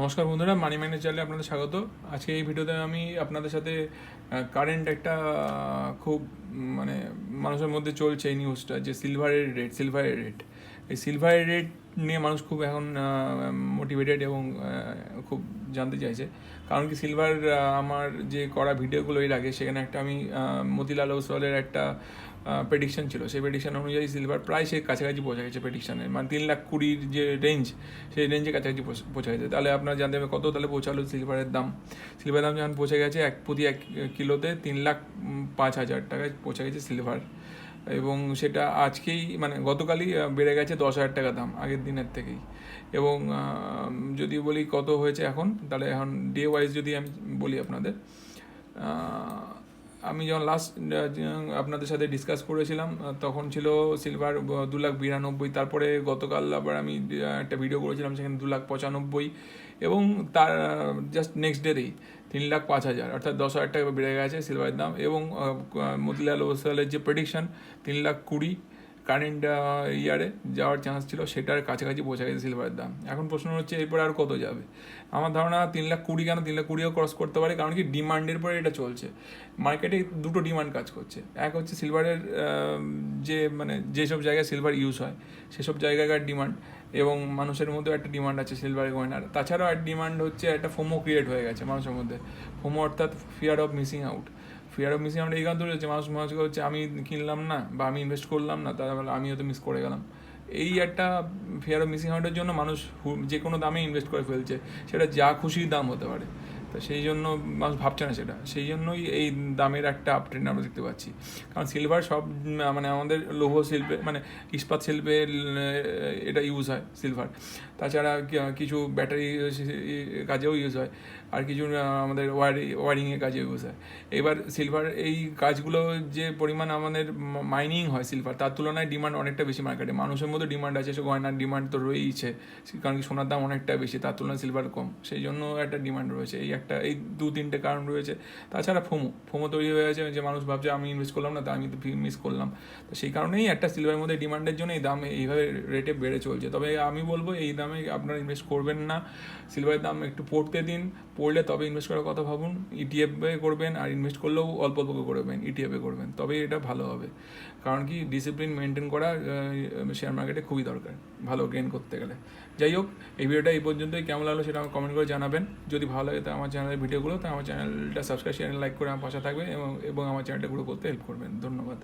নমস্কার বন্ধুরা, মানি মাইন্ড চ্যানেলে আপনাদের স্বাগত। আজকে এই ভিডিওতে আমি আপনাদের সাথে কারেন্ট একটা খুব মানে মানুষের মধ্যে চলছে এই নিউজটা, যে সিলভারের রেট এই সিলভারের রেট নিয়ে মানুষ খুব এখন মোটিভেটেড এবং খুব জানতে চাইছে। কারণ কি, সিলভার আমার যে করা ভিডিওগুলো এর আগে, সেখানে একটা আমি মতিলাল ওসওয়ালের একটা প্রেডিকশন ছিল। সেই প্রেডিকশন অনুযায়ী সিলভার প্রায় সে কাছাকাছি পৌঁছে গেছে প্রেডিকশানে, মানে 3,20,000 যে রেঞ্জ, সেই রেঞ্জে কাছাকাছি পৌঁছে গেছে। তাহলে আপনারা জানতে হবে কত তাহলে পৌঁছালো সিলভারের দাম। সিলভারের দাম যখন পৌঁছে গেছে প্রতি 1 কিলোতে 3,05,000 টাকায় পৌঁছে গেছে সিলভার। এবং সেটা আজকেই মানে গতকালই বেড়ে গেছে 10,000 টাকা দাম আগের দিনের থেকেই। এবং যদি বলি কত হয়েছে এখন, তাহলে এখন ডে ওয়াইজ যদি আমি বলি আপনাদের, আমি যখন লাস্ট আপনাদের সাথে ডিসকাস করেছিলাম তখন ছিল সিলভার 2,92,000। তারপরে গতকাল আবার আমি একটা ভিডিও করেছিলাম, সেখানে 2,95,000, এবং তার জাস্ট নেক্সট ডেতেই 3,05,000, অর্থাৎ 10,000 টাকা বেড়ে গেছে সিলভারের দাম। এবং মতিলাল ওসওয়ালের যে প্রেডিকশন 3,20,000 কারেন্ট ইয়ারে যাওয়ার চান্স ছিল, সেটার কাছাকাছি পৌঁছে গেছে সিলভারের দাম। এখন প্রশ্ন হচ্ছে এরপর আর কত যাবে। আমার ধারণা 3,20,000 কেন, 3,20,000 ক্রস করতে পারে। কারণ কি, ডিমান্ডের পরে এটা চলছে। মার্কেটে দুটো ডিমান্ড কাজ করছে। এক হচ্ছে সিলভারের যে মানে যেসব জায়গায় সিলভার ইউজ হয় সেসব জায়গাকার ডিমান্ড, এবং মানুষের মধ্যেও একটা ডিমান্ড আছে সিলভারের গয়নার। তাছাড়াও একটা ডিমান্ড হচ্ছে, একটা ফোমো ক্রিয়েট হয়ে গেছে মানুষের মধ্যে। ফোমো অর্থাৎ ফিয়ার অফ মিসিং আউট এই কারণ হচ্ছে মানুষকে হচ্ছে আমি কিনলাম না বা আমি ইনভেস্ট করলাম না, তাহলে আমিও তো মিস করে গেলাম। এই একটা ফিয়ার অফ মিসিং আউটের জন্য মানুষ যে কোনো দামে ইনভেস্ট করে ফেলছে, সেটা যা খুশি দাম হতে পারে। তো সেই জন্য মানুষ ভাবছে না সেটা, সেই জন্যই এই দামের একটা আপট্রেন্ড আমরা দেখতে পাচ্ছি। কারণ সিলভার সব মানে আমাদের লৌহ শিল্পে, মানে ইস্পাত শিল্পে এটা ইউজ হয় সিলভার। তাছাড়া কিছু ব্যাটারি কাজেও ইউজ হয়, আর কিছু আমাদের ওয়ারিংয়ের কাজে ইউজ হয়। এবার সিলভার এই কাজগুলো যে পরিমাণ আমাদের মাইনিং হয় সিলভার, তার তুলনায় ডিমান্ড অনেকটা বেশি মার্কেটে। মানুষের মধ্যে ডিমান্ড আছে, সে গয়নার ডিমান্ড তো রয়েইছে, কারণ কি সোনার দাম অনেকটা বেশি, তার তুলনায় সিলভার কম, সেই জন্য একটা ডিমান্ড রয়েছে। এই 2-3টে কারণ রয়েছে। তাছাড়া ফোমো তৈরি হয়ে গেছে, যে মানুষ ভাবছে আমি ইনভেস্ট করলাম না, তা আমি তো মিস করলাম। তো সেই কারণেই একটা সিলভারের মধ্যে ডিমান্ডের জন্য এই দাম এইভাবে রেটে বেড়ে চলছে। তবে আমি বলবো এই দামে আপনারা ইনভেস্ট করবেন না। সিলভারের দাম একটু পড়তে দিন, পড়লে তবে ইনভেস্ট করার কথা ভাবুন। ইটিএফে করবেন, আর ইনভেস্ট করলেও অল্প অল্প করবেন, ইটিএফে করবেন, তবেই এটা ভালো হবে। কারণ কি, ডিসিপ্লিন মেনটেন করা শেয়ার মার্কেটে খুবই দরকার ভালো গেইন করতে গেলে। যাই হোক, এই ভিডিওটা এই পর্যন্তই। কেমন লাগলো সেটা আমাকে কমেন্ট করে জানাবেন। যদি ভালো লাগে তো আমার চ্যানেলের ভিডিওগুলো, তো আমার চ্যানেলটা সাবস্ক্রাইব, চ্যানেল লাইক করে আমার পাশে থাকবে, এবং আমার চ্যানেলটা গ্রো করতে হেল্প করবেন। ধন্যবাদ।